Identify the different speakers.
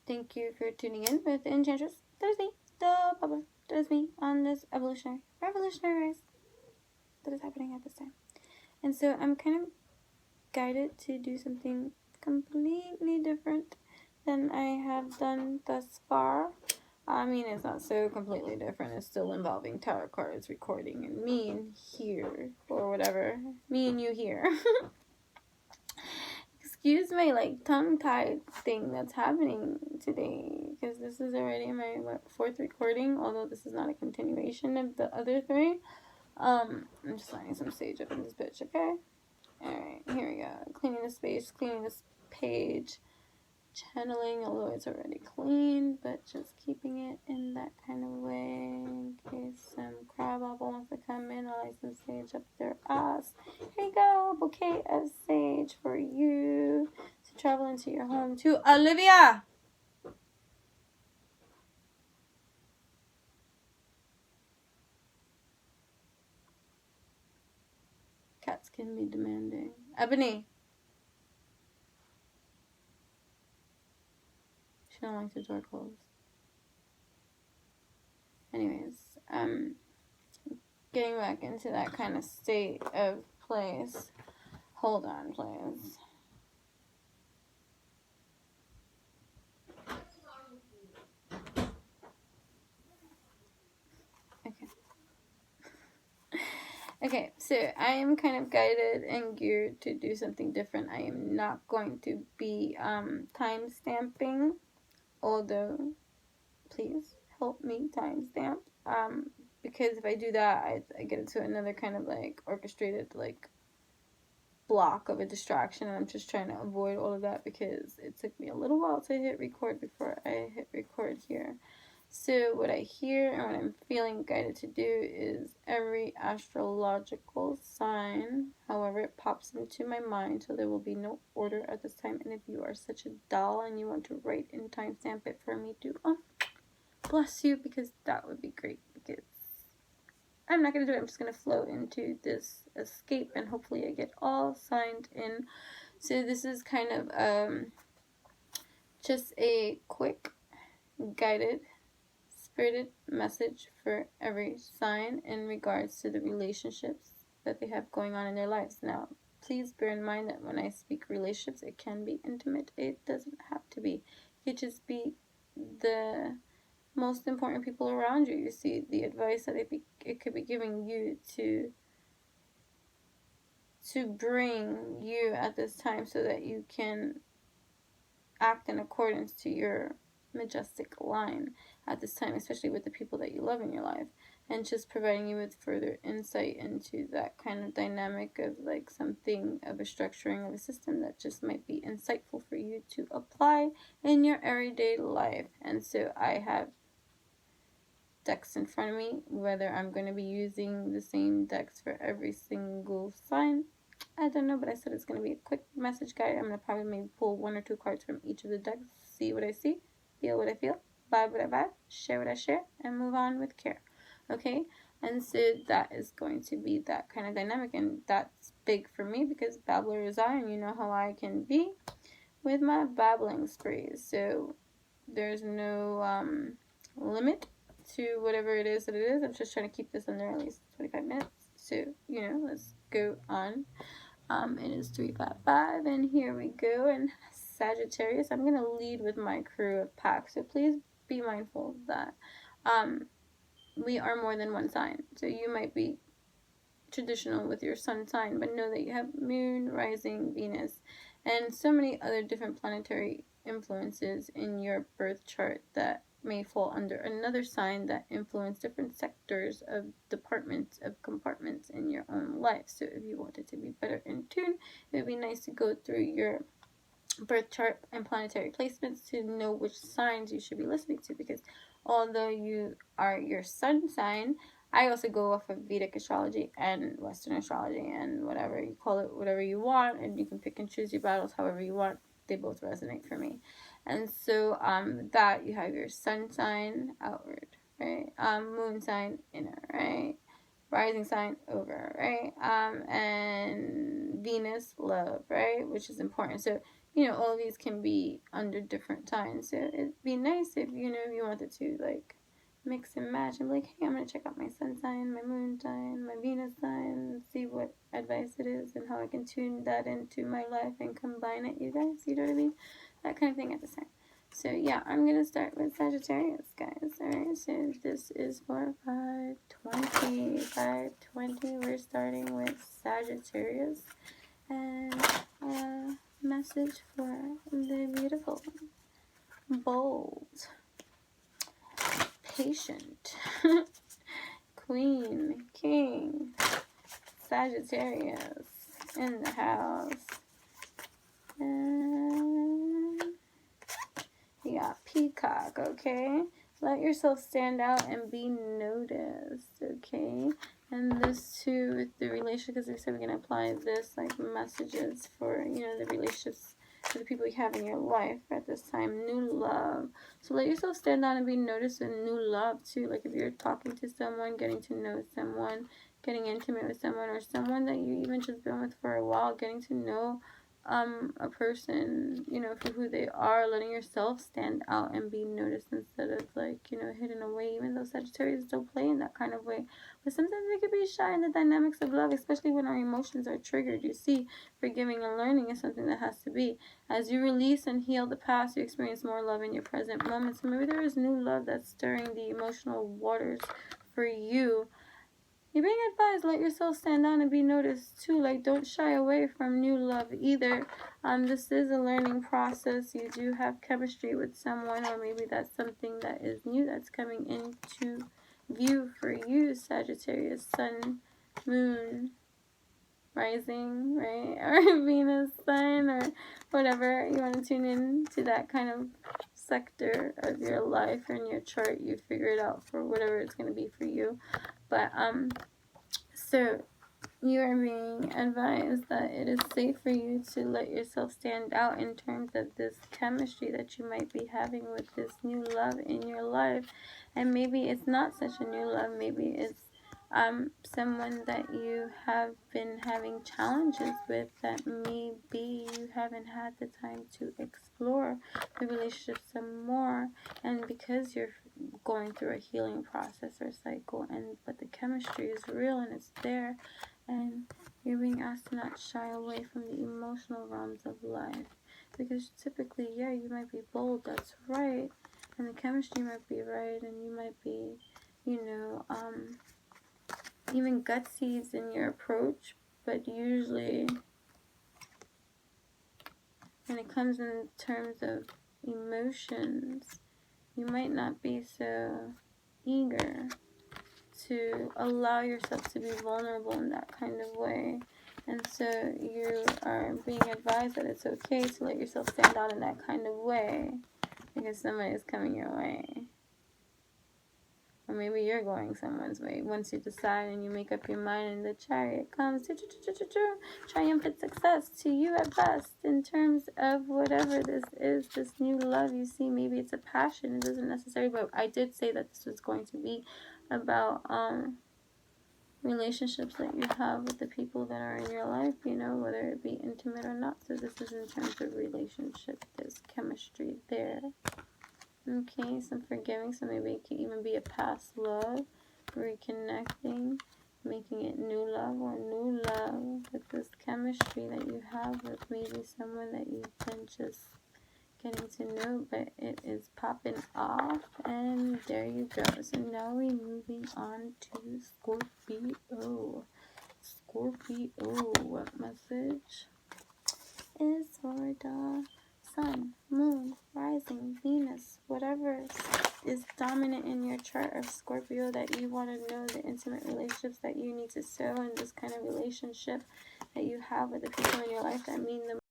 Speaker 1: Thank you for tuning in with the Enchantress. That is me, the Bubba. That is me on this revolutionary rise that is happening at this time. And so I'm kind of guided to do something completely different than I have done thus far. I mean, it's not so completely different. It's still involving tarot cards, recording, and me and here, or whatever. Me and you here. Excuse my, like, tongue-tied thing that's happening today, because this is already my, fourth recording, although this is not a continuation of the other three. I'm just lining some sage up in this bitch, okay? Alright, here we go. Cleaning the space, cleaning this page, channeling, although it's already clean, but just keeping it in that kind of way in case some crabapple wants to come in. I'll light some sage up their ass. Here you go, bouquet of sage for you to travel into your home. To Olivia! Cats can be demanding. Ebony! She don't like the door closed. Anyways, getting back into that kind of state of place. Hold on, please. Okay, so I am kind of guided and geared to do something different. I am not going to be time stamping, although please help me timestamp. Because if I do that, I get into another kind of like orchestrated like block of a distraction, and I'm just trying to avoid all of that because it took me a little while to hit record before I hit record here. So what I hear and what I'm feeling guided to do is every astrological sign, however it pops into my mind, so there will be no order at this time. And if you are such a doll and you want to write and timestamp it for me to, bless you, because that would be great, because I'm not going to do it. I'm just going to flow into this escape, and hopefully I get all signed in. So this is kind of just a quick guided spirited message for every sign in regards to the relationships that they have going on in their lives. Now, please bear in mind that when I speak relationships, it can be intimate. It doesn't have to be. It could just be the most important people around you. You see, the advice that it could be giving you to bring you at this time so that you can act in accordance to your majestic line at this time, especially with the people that you love in your life, and just providing you with further insight into that kind of dynamic of like something of a structuring of a system that just might be insightful for you to apply in your everyday life. And so I have decks in front of me, whether I'm going to be using the same decks for every single sign, I don't know, but I said it's going to be a quick message guide. I'm going to probably maybe pull 1 or 2 cards from each of the decks, see what I see, feel what I feel, vibe what I vibe, share what I share, and move on with care. Okay? And so that is going to be that kind of dynamic, and that's big for me because babbler is I, and you know how I can be with my babbling sprees. So there's no limit to whatever it is that it is. I'm just trying to keep this under at least 25 minutes. So, let's go on. It is 3:55, and here we go. And Sagittarius, I'm going to lead with my crew of packs, so please be mindful that we are more than one sign. So you might be traditional with your sun sign, but know that you have moon, rising, Venus, and so many other different planetary influences in your birth chart that may fall under another sign that influence different sectors of departments of compartments in your own life. So if you wanted to be better in tune, it would be nice to go through your birth chart and planetary placements to know which signs you should be listening to, because although you are your sun sign, I also go off of Vedic astrology and Western astrology and whatever you call it, whatever you want, and you can pick and choose your battles however you want. They both resonate for me. And so that you have your sun sign outward, right? Moon sign inner, right? Rising sign over, right? And Venus love, right? Which is important. So you know, all of these can be under different times. So it'd be nice if, you know, if you wanted to, like, mix and match and be like, hey, I'm going to check out my sun sign, my moon sign, my Venus sign, see what advice it is and how I can tune that into my life and combine it, you guys. You know what I mean? That kind of thing at the time. So, yeah, I'm going to start with Sagittarius, guys. Alright, so this is for 520. 520, we're starting with Sagittarius. And message for the beautiful, bold, patient, queen, king, Sagittarius in the house. And you got peacock, okay? Let yourself stand out and be noticed, okay? And this too with the relationship, because we said we're going to apply this like messages for, you know, the relationships for the people you have in your life at this time. New love. So let yourself stand out and be noticed with new love too. Like if you're talking to someone, getting to know someone, getting intimate with someone, or someone that you even just been with for a while, getting to know a person, you know, for who they are, letting yourself stand out and be noticed instead of, like, you know, hidden away, even though Sagittarius don't play in that kind of way. But sometimes we could be shy in the dynamics of love, especially when our emotions are triggered. You see, forgiving and learning is something that has to be. As you release and heal the past, you experience more love in your present moment. So maybe there is new love that's stirring the emotional waters for you. You're being advised, let yourself stand out and be noticed too. Like, don't shy away from new love either. This is a learning process. You do have chemistry with someone, or maybe that's something that is new that's coming into view for you, Sagittarius, sun, moon, rising, right? Or Venus sign, or whatever you want to tune in to, that kind of sector of your life or in your chart. You figure it out for whatever it's going to be for you. But so you are being advised that it is safe for you to let yourself stand out in terms of this chemistry that you might be having with this new love in your life. And maybe it's not such a new love. Maybe it's someone that you have been having challenges with, that maybe you haven't had the time to explore the relationship some more, and because you're going through a healing process or cycle, but the chemistry is real and it's there, and you're being asked to not shy away from the emotional realms of life, because typically, yeah, you might be bold, that's right, and the chemistry might be right, and you might be, you know, even gutsies in your approach, but usually when it comes in terms of emotions, you might not be so eager to allow yourself to be vulnerable in that kind of way. And so you are being advised that it's okay to let yourself stand out in that kind of way, because somebody is coming your way. Or maybe you're going someone's way. Once you decide and you make up your mind and the chariot comes, triumphant success to you at best in terms of whatever this is, this new love you see. Maybe it's a passion. It doesn't necessarily, but I did say that this was going to be about relationships that you have with the people that are in your life, you know, whether it be intimate or not. So this is in terms of relationship. There's chemistry there. Okay, some forgiving, so maybe it can even be a past love, reconnecting, making it new love, or new love with this chemistry that you have with maybe someone that you've been just getting to know, but it is popping off, and there you go. So now we're moving on to Scorpio. Scorpio, what message is for the sun, moon, rising, Venus, whatever is dominant in your chart of Scorpio that you want to know, the intimate relationships that you need to sow in this kind of relationship that you have with the people in your life that mean the